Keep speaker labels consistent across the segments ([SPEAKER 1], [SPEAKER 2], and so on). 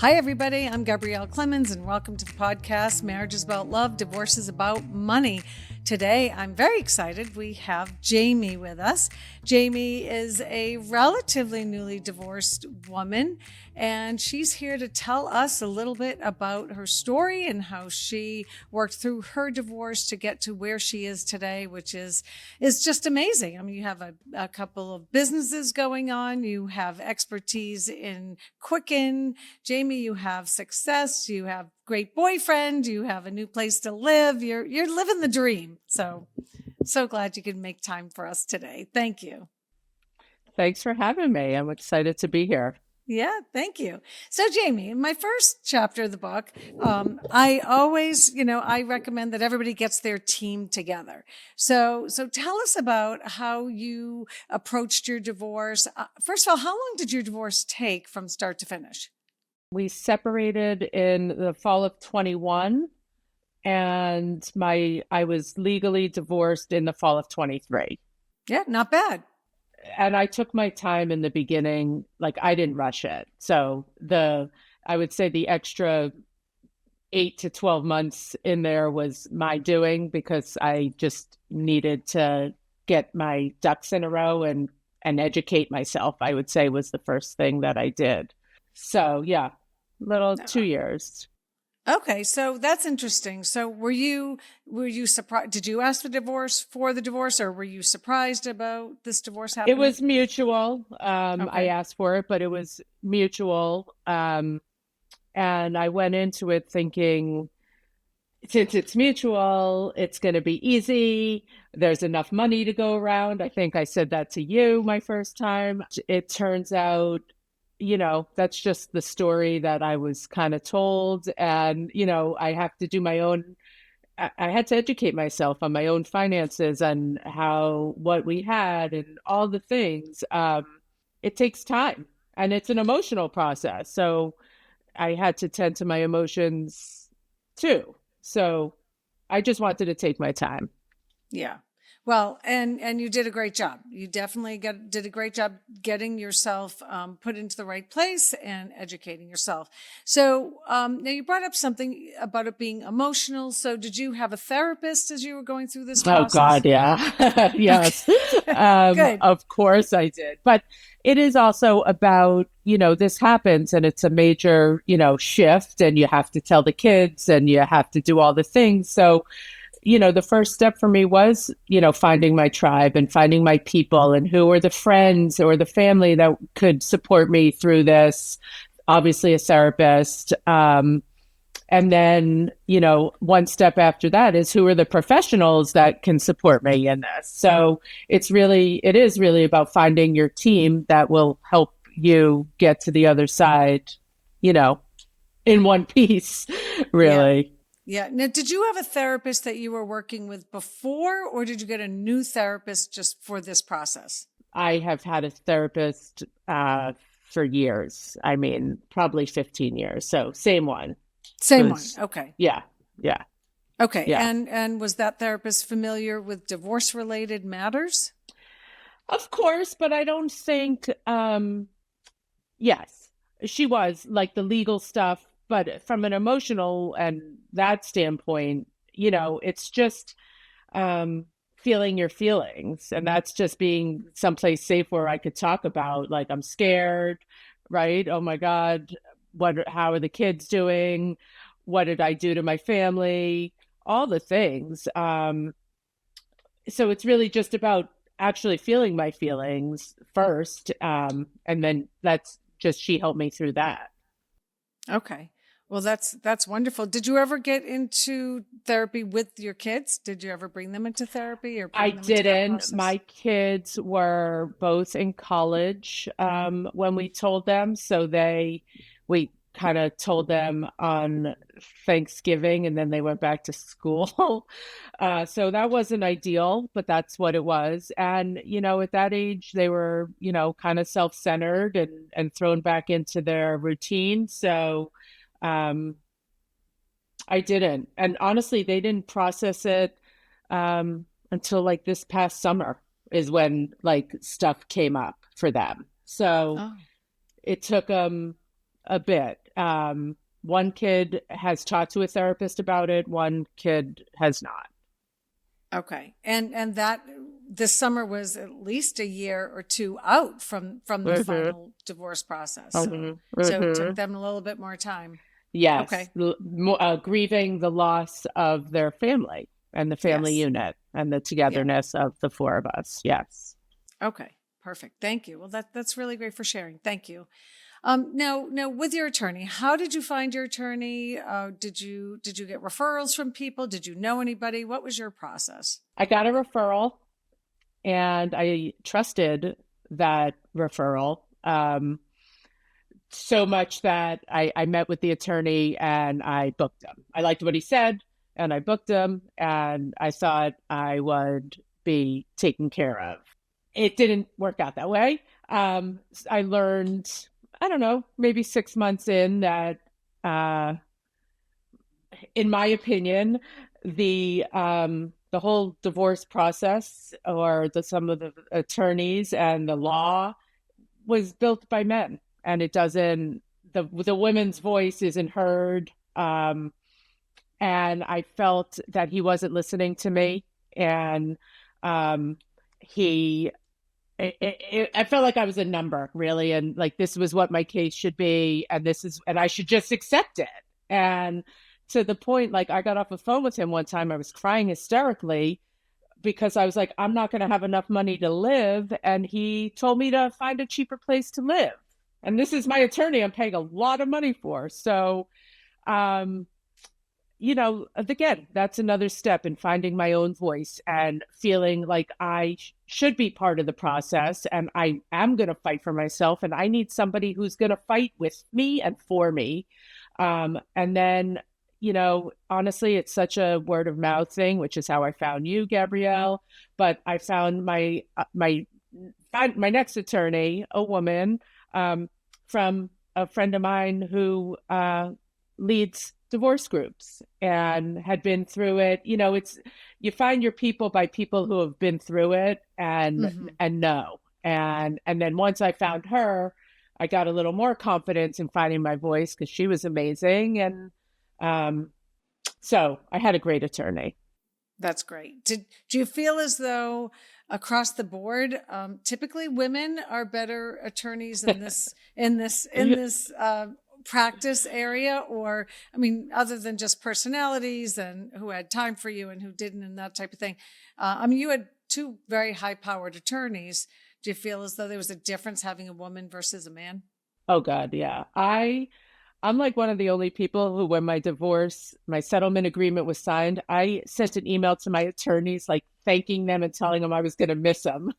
[SPEAKER 1] Hi, everybody. I'm Gabrielle Clemens, and welcome to the podcast, Marriage is About Love, Divorce is About Money. Today, I'm very excited. We have Jayme with us. Jayme is a relatively newly divorced woman, and she's here to tell us a little bit about her story and how she worked through her divorce to get to where she is today, which is just amazing. I mean, you have a couple of businesses going on. You have expertise in Quicken. Jayme, you have success. You have great boyfriend. You have a new place to live. You're living the dream. So glad you could make time for us today. Thank you.
[SPEAKER 2] Thanks for having me. I'm excited to be here.
[SPEAKER 1] Yeah, thank you. So, Jayme, in my first chapter of the book, I always, I recommend that everybody gets their team together. So tell us about how you approached your divorce. First of all, how long did your divorce take from start to finish?
[SPEAKER 2] We separated in the fall of 21, and I was legally divorced in the fall of 23.
[SPEAKER 1] Yeah, not bad.
[SPEAKER 2] And I took my time in the beginning, like I didn't rush it. So I would say the extra 8 to 12 months in there was my doing, because I just needed to get my ducks in a row and educate myself, I would say, was the first thing that I did. So yeah, 2 years.
[SPEAKER 1] Okay, so that's interesting. So were you surprised? Did you ask for the divorce, or were you surprised about this divorce happening?
[SPEAKER 2] It was mutual. I asked for it, but it was mutual. And I went into it thinking, since it's mutual, it's going to be easy. There's enough money to go around. I think I said that to you my first time. It turns out, that's just the story that I was kind of told. And, I have to do I had to educate myself on my own finances and what we had and all the things. It takes time, and it's an emotional process. So I had to tend to my emotions too. So I just wanted to take my time.
[SPEAKER 1] Yeah. Well, and you did a great job. You definitely did a great job getting yourself put into the right place and educating yourself. So now you brought up something about it being emotional. So did you have a therapist as you were going through this process?
[SPEAKER 2] Oh God, yeah. Yes.
[SPEAKER 1] Good.
[SPEAKER 2] Of course I did. But it is also about, this happens and it's a major, shift, and you have to tell the kids and you have to do all the things. So the first step for me was, finding my tribe and finding my people and who are the friends or the family that could support me through this. Obviously a therapist. And then, one step after that is who are the professionals that can support me in this. So it is really about finding your team that will help you get to the other side, in one piece, really.
[SPEAKER 1] Yeah. Now, did you have a therapist that you were working with before, or did you get a new therapist just for this process?
[SPEAKER 2] I have had a therapist for years. I mean, probably 15 years. So same one.
[SPEAKER 1] Same one. Okay.
[SPEAKER 2] Yeah.
[SPEAKER 1] Okay.
[SPEAKER 2] Yeah.
[SPEAKER 1] And was that therapist familiar with divorce-related matters?
[SPEAKER 2] Of course, but I don't think, yes, she was, like the legal stuff. But from an emotional and that standpoint, it's just feeling your feelings. And that's just being someplace safe where I could talk about, like, I'm scared, right? Oh my God, how are the kids doing? What did I do to my family? All the things. So it's really just about actually feeling my feelings first. And then she helped me through that.
[SPEAKER 1] Okay. Well, that's wonderful. Did you ever get into therapy with your kids? Did you ever bring them into therapy?
[SPEAKER 2] I didn't. My kids were both in college when we told them. So we kind of told them on Thanksgiving, and then they went back to school. So that wasn't ideal, but that's what it was. And, at that age, they were, kind of self-centered and thrown back into their routine. So I didn't. And honestly, they didn't process it until like this past summer is when like stuff came up for them. So it took them a bit. One kid has talked to a therapist about it. One kid has not.
[SPEAKER 1] Okay. And that this summer was at least a year or two out from the final divorce process. So it took them a little bit more time.
[SPEAKER 2] Yes.
[SPEAKER 1] Okay.
[SPEAKER 2] Grieving the loss of their family and the family unit and the togetherness of the four of us. Yes.
[SPEAKER 1] Okay. Perfect. Thank you. Well, that's really great for sharing. Thank you. Now, with your attorney, how did you find your attorney? Did you get referrals from people? Did you know anybody? What was your process?
[SPEAKER 2] I got a referral, and I trusted that referral so much that I met with the attorney and I booked him. I liked what he said, and I booked him, and I thought I would be taken care of. It didn't work out that way. I learned, I don't know, maybe 6 months in that, in my opinion, the whole divorce process or some of the attorneys and the law was built by men, and it doesn't, the women's voice isn't heard. And I felt that he wasn't listening to me, and I felt like I was a number, really, and like this was what my case should be, and I should just accept it. And to the point, like I got off the phone with him one time, I was crying hysterically because I was like, I'm not going to have enough money to live, and he told me to find a cheaper place to live. And this is my attorney I'm paying a lot of money for. So, again, that's another step in finding my own voice and feeling like I should be part of the process, and I am going to fight for myself, and I need somebody who's going to fight with me and for me. And then, honestly, it's such a word of mouth thing, which is how I found you, Gabrielle. But I found my next attorney, a woman, from a friend of mine who leads divorce groups and had been through it. You find your people by people who have been through it and know. And then once I found her, I got a little more confidence in finding my voice because she was amazing. And so I had a great attorney.
[SPEAKER 1] That's great. Do you feel as though across the board, typically women are better attorneys in this practice area? Or, I mean, other than just personalities and who had time for you and who didn't and that type of thing. You had two very high-powered attorneys. Do you feel as though there was a difference having a woman versus a man?
[SPEAKER 2] Oh God, yeah. I'm like one of the only people who, when my settlement agreement was signed, I sent an email to my attorneys, like thanking them and telling them I was going to miss them.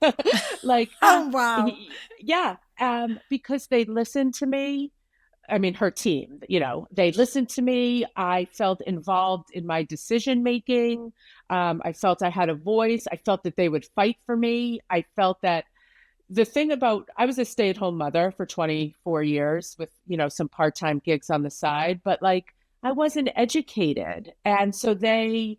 [SPEAKER 2] Like,
[SPEAKER 1] oh, wow.
[SPEAKER 2] Yeah. Because they listened to me. I mean, her team, they listened to me. I felt involved in my decision-making. I felt I had a voice. I felt that they would fight for me. I felt that I was a stay-at-home mother for 24 years with, some part-time gigs on the side, but like I wasn't educated. And so they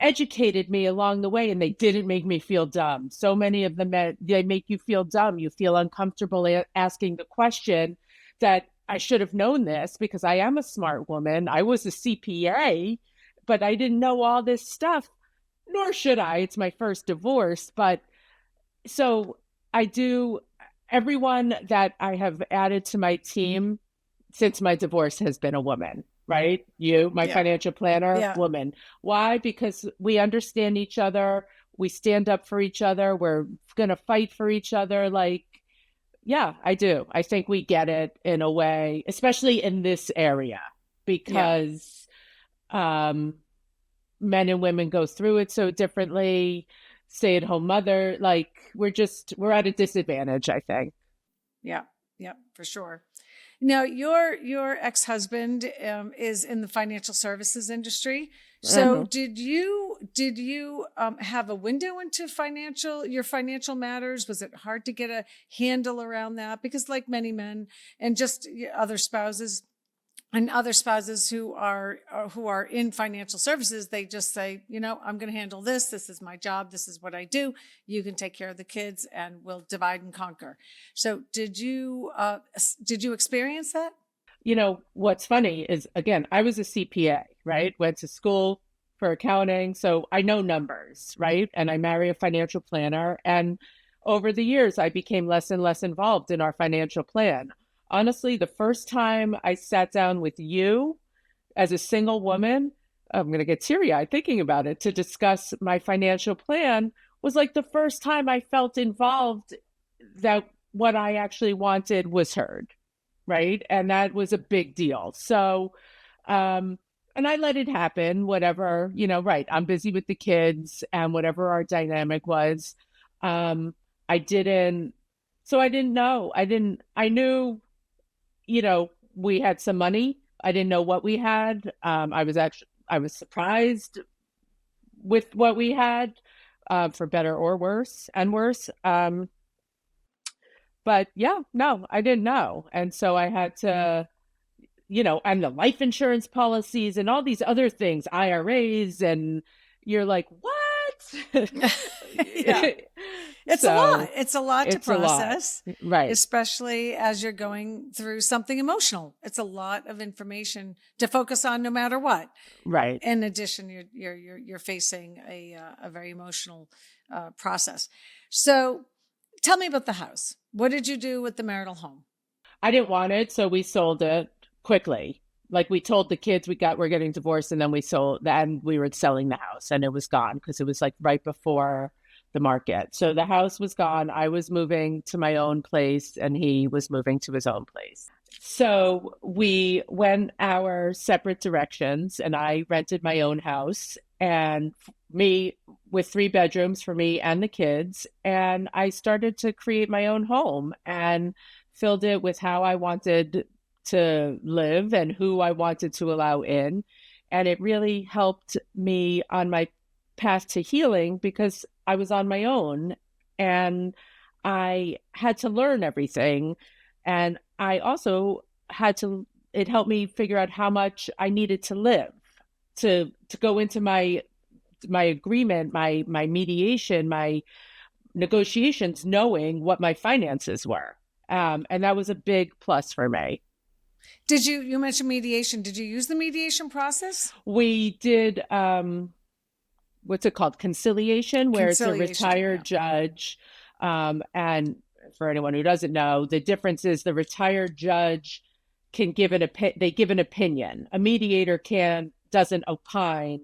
[SPEAKER 2] educated me along the way, and they didn't make me feel dumb. So many of them, they make you feel dumb. You feel uncomfortable asking the question that I should have known this because I am a smart woman. I was a CPA, but I didn't know all this stuff, nor should I. It's my first divorce. But so everyone that I have added to my team since my divorce has been a woman, right? You, my financial planner, woman. Why? Because we understand each other. We stand up for each other. We're going to fight for each other. Like, yeah, I do. I think we get it in a way, especially in this area, because men and women go through it so differently. Stay-at-home mother, like we're at a disadvantage, I think.
[SPEAKER 1] Yeah, for sure. Now, your ex-husband is in the financial services industry. So did you have a window into your financial matters? Was it hard to get a handle around that? Because like many men and just other spouses who are in financial services, they just say, I'm going to handle this. This is my job. This is what I do. You can take care of the kids and we'll divide and conquer. So did you experience that?
[SPEAKER 2] what's funny is, again, I was a CPA, right? Went to school for accounting. So I know numbers, right? And I marry a financial planner. And over the years, I became less and less involved in our financial plan. Honestly, the first time I sat down with you as a single woman, I'm going to get teary-eyed thinking about it, to discuss my financial plan was like the first time I felt involved, that what I actually wanted was heard, right? And that was a big deal. So, and I let it happen, whatever, right. I'm busy with the kids and whatever our dynamic was. I didn't, so I didn't know. I knew, we had some money. I didn't know what we had. I was surprised with what we had, for better or worse and worse. But yeah, no, I didn't know. And so I had to, and the life insurance policies and all these other things, IRAs, and you're like, what?
[SPEAKER 1] Yeah. It's a lot. It's a lot to process,
[SPEAKER 2] right?
[SPEAKER 1] Especially as you're going through something emotional. It's a lot of information to focus on, no matter what.
[SPEAKER 2] Right.
[SPEAKER 1] In addition, you're facing a very emotional process. So, tell me about the house. What did you do with the marital home?
[SPEAKER 2] I didn't want it, so we sold it quickly. Like, we told the kids we're getting divorced, and then we sold, and we were selling the house, and it was gone because it was like right before the market. So the house was gone. I was moving to my own place, and he was moving to his own place. So we went our separate directions, and I rented my own house, and me with 3 bedrooms for me and the kids. And I started to create my own home and filled it with how I wanted to live and who I wanted to allow in. And it really helped me on my path to healing because I was on my own and I had to learn everything. And I also it helped me figure out how much I needed to live to go into my agreement, my mediation, my negotiations, knowing what my finances were. And that was a big plus for me.
[SPEAKER 1] Did you mentioned mediation. Did you use the mediation process?
[SPEAKER 2] We did, what's it called? Conciliation, where it's a retired judge. And for anyone who doesn't know, the difference is the retired judge can give they give an opinion. A mediator doesn't opine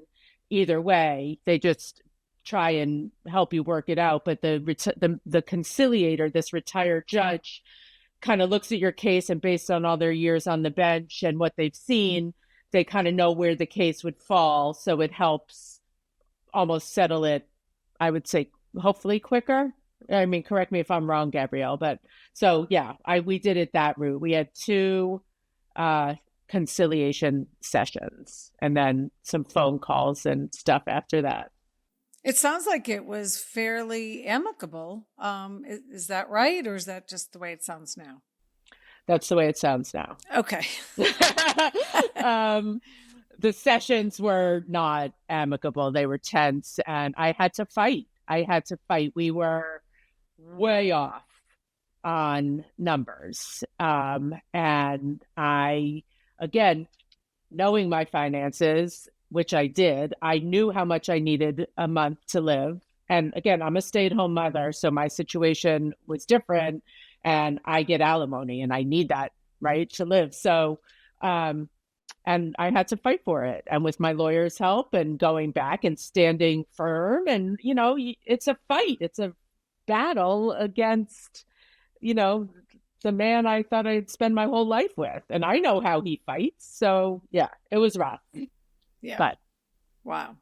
[SPEAKER 2] either way. They just try and help you work it out. But the conciliator, this retired judge, kind of looks at your case, and based on all their years on the bench and what they've seen, they kind of know where the case would fall. So it helps almost settle it, I would say, hopefully quicker. I mean, correct me if I'm wrong, Gabrielle, but so yeah, we did it that route. We had 2 conciliation sessions and then some phone calls and stuff after that.
[SPEAKER 1] It sounds like it was fairly amicable. Is that right? Or is that just the way it sounds now?
[SPEAKER 2] That's the way it sounds now.
[SPEAKER 1] Okay.
[SPEAKER 2] The sessions were not amicable. They were tense, and I had to fight. We were way off on numbers. And I, again, knowing my finances, which I did, I knew how much I needed a month to live. And again, I'm a stay-at-home mother, so my situation was different, and I get alimony, and I need that, right, to live. So, and I had to fight for it. And with my lawyer's help and going back and standing firm, and, it's a fight. It's a battle against, the man I thought I'd spend my whole life with. And I know how he fights. So yeah, it was rough.
[SPEAKER 1] Yeah.
[SPEAKER 2] But
[SPEAKER 1] wow.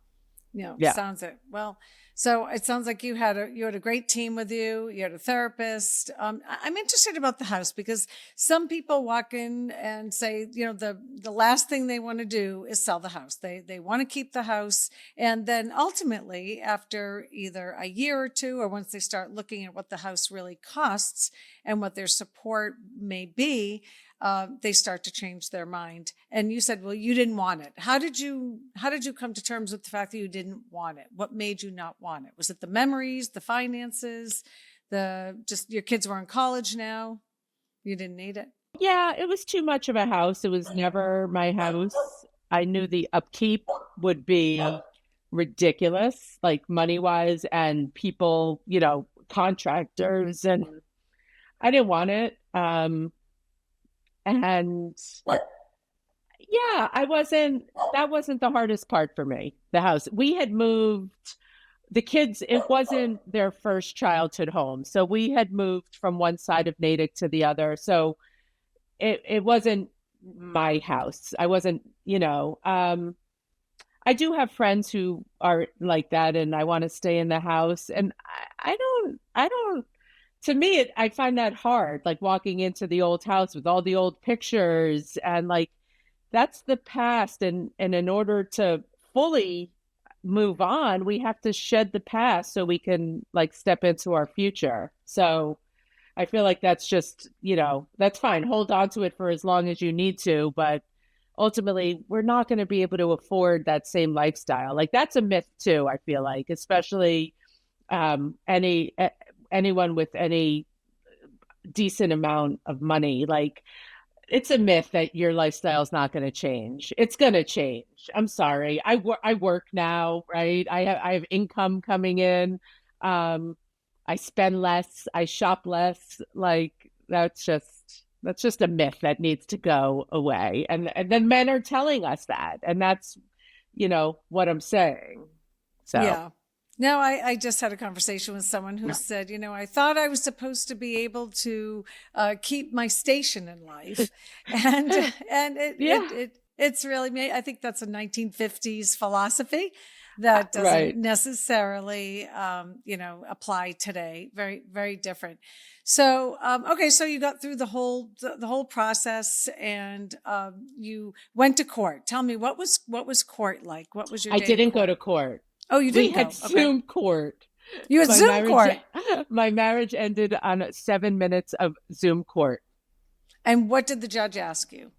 [SPEAKER 1] Yeah. Sounds it. Well, so it sounds like you had a great team with you. You had a therapist. I'm interested about the house because some people walk in and say, the last thing they want to do is sell the house. They want to keep the house. And then ultimately, after either a year or 2, or once they start looking at what the house really costs and what their support may be, they start to change their mind. And you said, well, you didn't want it. How did you come to terms with the fact that you didn't want it? What made you not want it? Was it the memories, the finances, just your kids were in college now? You didn't need it?
[SPEAKER 2] Yeah, it was too much of a house. It was never my house. I knew the upkeep would be ridiculous, like money wise, and people, contractors, and I didn't want it. And yeah, that wasn't the hardest part for me, the house. We had moved the kids, it wasn't their first childhood home. So we had moved from one side of Natick to the other. So it wasn't my house. I wasn't, I do have friends who are like that and I want to stay in the house. And I don't, to me, I find that hard, like walking into the old house with all the old pictures and like, that's the past. And in order to fully move on, we have to shed the past so we can like step into our future. So I feel like that's just, that's fine. Hold on to it for as long as you need to. But ultimately, we're not going to be able to afford that same lifestyle. Like that's a myth too, I feel like, especially anyone with any decent amount of money. Like it's a myth that your lifestyle is not going to change. It's going to change. I'm sorry. I work now, right? I have income coming in. I spend less, I shop less. Like that's just a myth that needs to go away. And then men are telling us that. And that's, what I'm saying. So
[SPEAKER 1] Yeah. No, I just had a conversation with someone who said, I thought I was supposed to be able to keep my station in life, and it's really, I think that's a 1950s philosophy that doesn't
[SPEAKER 2] right.
[SPEAKER 1] necessarily apply today. Very, very different. So okay, so you got through the whole process, and you went to court. Tell me, what was court like? What was your
[SPEAKER 2] I
[SPEAKER 1] day in
[SPEAKER 2] didn't go
[SPEAKER 1] court?
[SPEAKER 2] to court.
[SPEAKER 1] Oh, you
[SPEAKER 2] We
[SPEAKER 1] didn't
[SPEAKER 2] had
[SPEAKER 1] go. Okay.
[SPEAKER 2] Zoom court.
[SPEAKER 1] You had
[SPEAKER 2] My
[SPEAKER 1] Zoom
[SPEAKER 2] marriage,
[SPEAKER 1] court.
[SPEAKER 2] my marriage ended on 7 minutes of Zoom court.
[SPEAKER 1] And what did the judge ask you?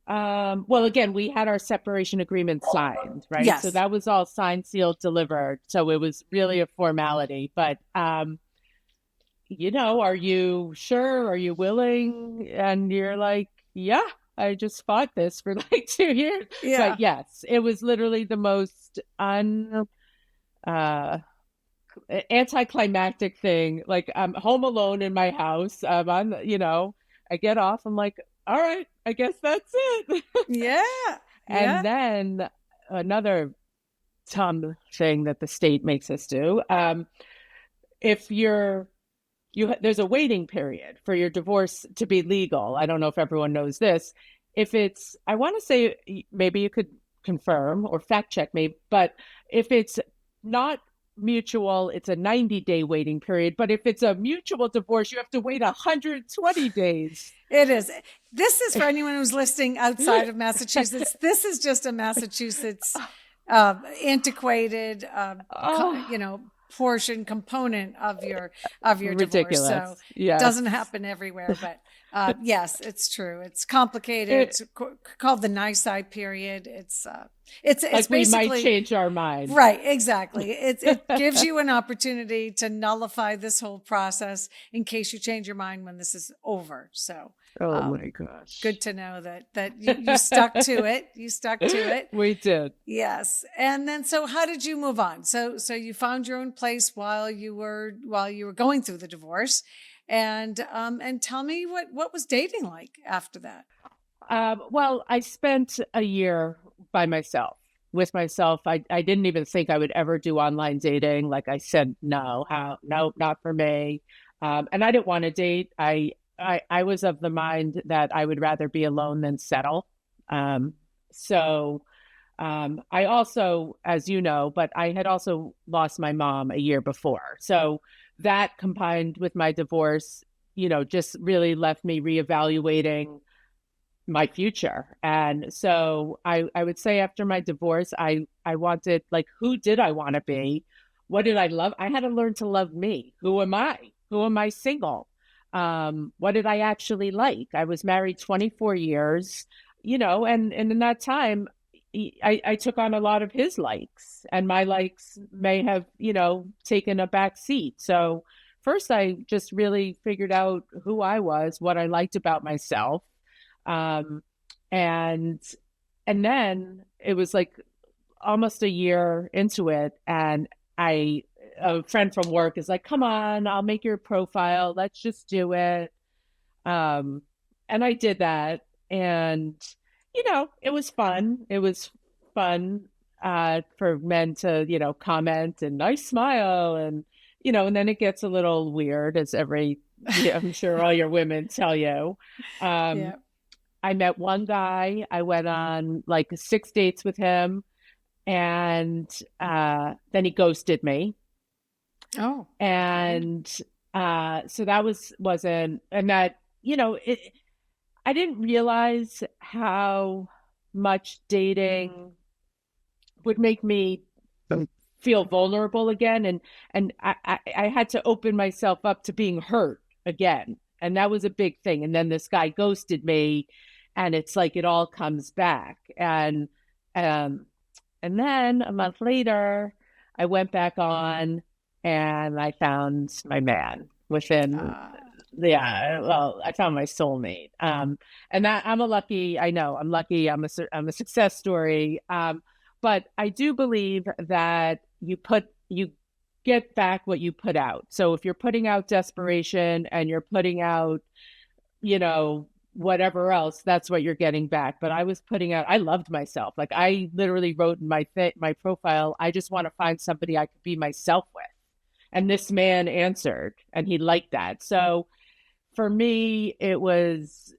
[SPEAKER 2] Well, again, we had our separation agreement signed, right? So
[SPEAKER 1] Yes.
[SPEAKER 2] that was all signed, sealed, delivered. So it was really a formality. But, are you sure? Are you willing? And you're like, yeah, I just fought this for like 2 years.
[SPEAKER 1] Yeah.
[SPEAKER 2] But yes, it was literally the most anticlimactic thing. Like I'm home alone in my house. I get off. I'm like, all right, I guess that's it.
[SPEAKER 1] Yeah. Yeah.
[SPEAKER 2] And then another dumb thing that the state makes us do. If there's a waiting period for your divorce to be legal. I don't know if everyone knows this. I want to say, maybe you could confirm or fact check me, but if it's not mutual, it's a 90-day waiting period. But if it's a mutual divorce, you have to wait 120 days.
[SPEAKER 1] It is. This is for anyone who's listening outside of Massachusetts. This is just a Massachusetts antiquated, component of your
[SPEAKER 2] Ridiculous.
[SPEAKER 1] divorce. So
[SPEAKER 2] yes.
[SPEAKER 1] It doesn't happen everywhere, but yes, it's true. It's complicated. It's called the NISI period. It's
[SPEAKER 2] like we might change our mind.
[SPEAKER 1] Right, exactly. It gives you an opportunity to nullify this whole process in case you change your mind when this is over. So,
[SPEAKER 2] my gosh,
[SPEAKER 1] good to know that you stuck to it. You stuck to it.
[SPEAKER 2] We did.
[SPEAKER 1] Yes. And then, so how did you move on? So you found your own place while you were going through the divorce, and tell me what was dating like after that.
[SPEAKER 2] Well, I spent a year by myself, with myself. I didn't even think I would ever do online dating. Like I said, no, not for me. And I didn't want to date. I was of the mind that I would rather be alone than settle. So I also, as you know, but I had also lost my mom a year before. So that combined with my divorce, just really left me reevaluating my future. And so I would say after my divorce, I wanted, like, who did I want to be? What did I love? I had to learn to love me. Who am I? Who am I single? What did I actually like? I was married 24 years, and in that time, I took on a lot of his likes, and my likes may have, taken a back seat. So first I just really figured out who I was, what I liked about myself. And then it was like almost a year into it, and a friend from work is like, come on, I'll make your profile. Let's just do it. And I did that, and, it was fun. It was fun for men to, comment and nice smile, and, and then it gets a little weird, as I'm sure all your women tell you.
[SPEAKER 1] Yeah.
[SPEAKER 2] I met one guy. I went on like 6 dates with him, and then he ghosted me.
[SPEAKER 1] Oh.
[SPEAKER 2] And so that wasn't, and that, I didn't realize how much dating would make me feel vulnerable again. And I had to open myself up to being hurt again. And that was a big thing. And then this guy ghosted me, and it's like it all comes back. And then a month later, I went back on, and I found my man within, I found my soulmate. And that I'm lucky. I'm a success story. But I do believe that you get back what you put out. So if you're putting out desperation and you're putting out, whatever else, that's what you're getting back. But I was putting out, I loved myself. Like I literally wrote in my profile, I just want to find somebody I could be myself with. And this man answered, and he liked that. So for me, it was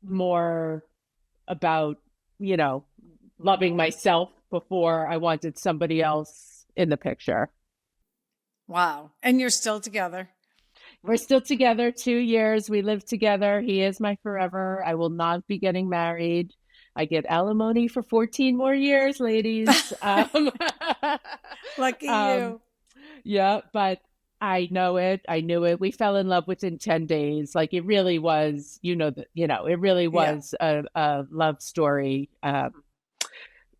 [SPEAKER 2] more about, loving myself before I wanted somebody else in the picture.
[SPEAKER 1] Wow. And you're still together?
[SPEAKER 2] We're still together 2 years. We live together. He is my forever. I will not be getting married. I get alimony for 14 more years, ladies.
[SPEAKER 1] Lucky you.
[SPEAKER 2] Yeah, but I know it. I knew it. We fell in love within 10 days. Like it really was, it really was a love story.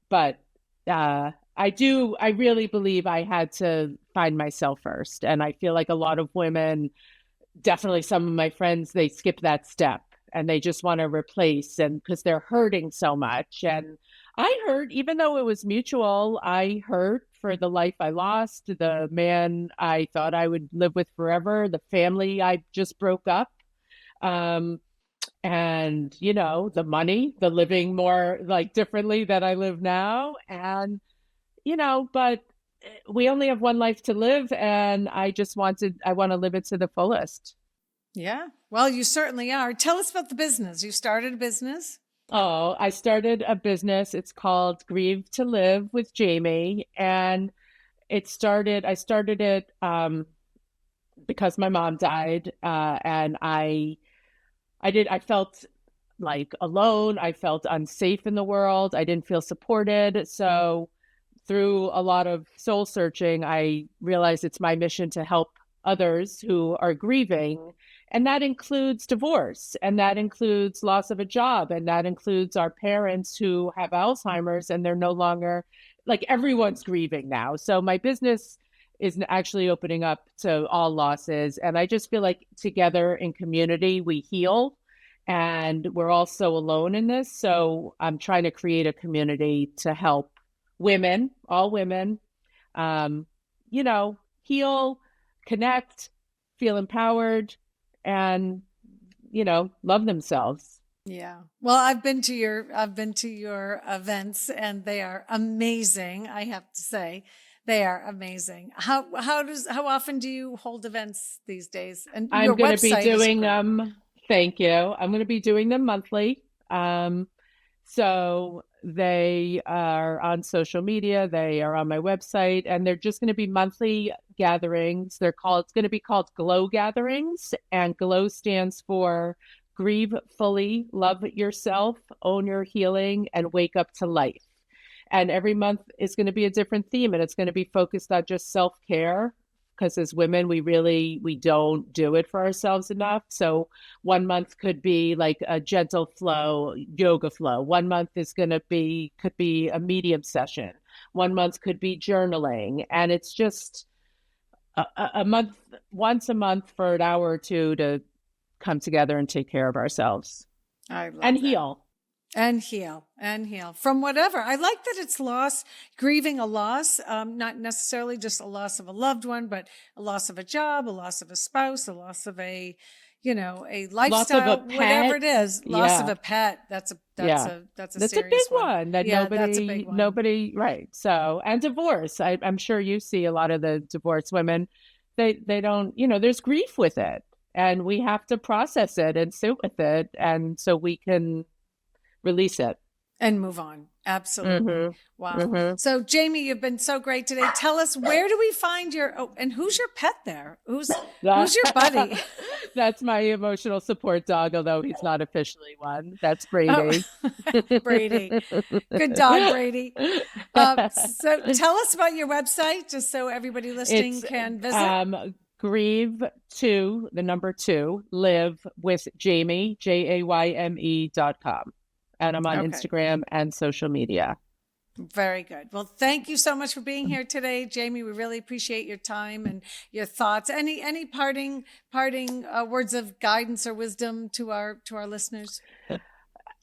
[SPEAKER 2] But I really believe I had to find myself first. And I feel like a lot of women, definitely some of my friends, they skip that step and they just want to replace, and because they're hurting so much. And I hurt, even though it was mutual, I hurt for the life I lost, the man I thought I would live with forever, the family I just broke up. And, the money, the living more like differently than I live now. And, but we only have one life to live, and I want to live it to the fullest.
[SPEAKER 1] Yeah. Well, you certainly are. Tell us about the business. You started a business?
[SPEAKER 2] Oh, I started a business. It's called Grieve to Live with Jayme. And I started it because my mom died. And I felt like alone. I felt unsafe in the world. I didn't feel supported. So through a lot of soul searching, I realized it's my mission to help others who are grieving. And that includes divorce, and that includes loss of a job, and that includes our parents who have Alzheimer's and they're no longer, like, everyone's grieving now. So my business is actually opening up to all losses. And I just feel like together in community, we heal, and we're all so alone in this. So I'm trying to create a community to help women, all women, heal, connect, feel empowered, and, love themselves.
[SPEAKER 1] Yeah. Well, I've been to your events, and they are amazing. I have to say, they are amazing. How often do you hold events these days? And
[SPEAKER 2] I'm going to be doing them. Thank you. I'm going to be doing them monthly. So they are on social media, they are on my website, and they're just going to be monthly gatherings. It's going to be called Glow Gatherings, and Glow stands for Grieve Fully, Love Yourself, Own Your Healing, and Wake Up to Life. And every month is going to be a different theme, and it's going to be focused on just self-care, because as women, we don't do it for ourselves enough. So 1 month could be like a gentle flow, yoga flow. 1 month could be a medium session. 1 month could be journaling. And it's just a month, once a month for an hour or two to come together and take care of ourselves.
[SPEAKER 1] I love
[SPEAKER 2] and
[SPEAKER 1] that.
[SPEAKER 2] heal.
[SPEAKER 1] And heal from whatever. I like that it's loss, grieving a loss, not necessarily just a loss of a loved one, but a loss of a job, a loss of a spouse, a loss of a lifestyle,
[SPEAKER 2] Loss of a pet.
[SPEAKER 1] whatever it is. Loss of a pet. That's a
[SPEAKER 2] That's
[SPEAKER 1] serious
[SPEAKER 2] a big
[SPEAKER 1] one.
[SPEAKER 2] that
[SPEAKER 1] that's a big one.
[SPEAKER 2] nobody, right. So, and divorce. I'm sure you see a lot of the divorced women. They don't, there's grief with it, and we have to process it and sit with it. And so we can release it
[SPEAKER 1] and move on. Absolutely.
[SPEAKER 2] Mm-hmm.
[SPEAKER 1] Wow.
[SPEAKER 2] Mm-hmm.
[SPEAKER 1] So Jayme, you've been so great today. Tell us, where do we find and who's your pet there? Who's your buddy?
[SPEAKER 2] That's my emotional support dog, although he's not officially one. That's Brady.
[SPEAKER 1] Oh. Brady. Good dog, Brady. So tell us about your website, just so everybody listening can visit.
[SPEAKER 2] Grieve 2, the number 2, live with Jayme, JAYME.com. And I'm on Instagram and social media.
[SPEAKER 1] Very good. Well, thank you so much for being here today, Jayme. We really appreciate your time and your thoughts. Any parting words of guidance or wisdom to our listeners?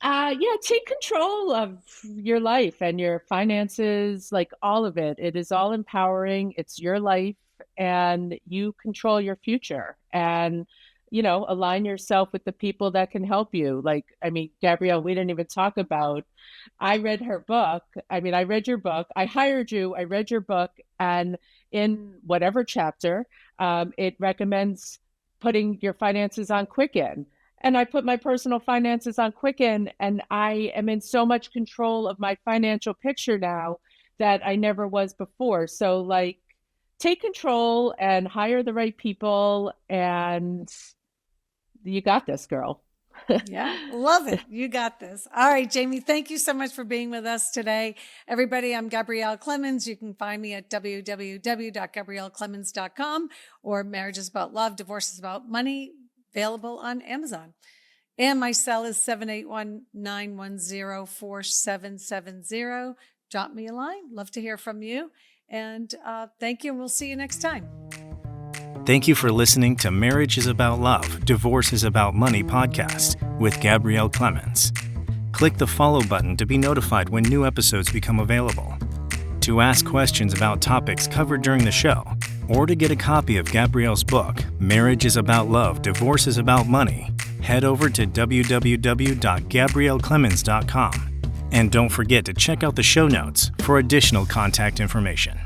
[SPEAKER 2] Take control of your life and your finances, like all of it. It is all empowering. It's your life, and you control your future. And align yourself with the people that can help you. Gabrielle, we didn't even talk about, I read her book. I read your book. I hired you. I read your book. And in whatever chapter, it recommends putting your finances on Quicken. And I put my personal finances on Quicken, and I am in so much control of my financial picture now that I never was before. So take control and hire the right people, and you got this, girl.
[SPEAKER 1] Yeah, love it. You got this. All right, Jayme, thank you so much for being with us today. Everybody, I'm Gabrielle Clemens. You can find me at www.gabrielleclemens.com or Marriage is About Love, Divorce is About Money, available on Amazon. And my cell is 781-910-4770. Drop me a line. Love to hear from you. And thank you. And we'll see you next time.
[SPEAKER 3] Thank you for listening to Marriage is About Love, Divorce is About Money podcast with Gabrielle Clemens. Click the follow button to be notified when new episodes become available. To ask questions about topics covered during the show, or to get a copy of Gabrielle's book, Marriage is About Love, Divorce is About Money, head over to www.gabrielleclemens.com. And don't forget to check out the show notes for additional contact information.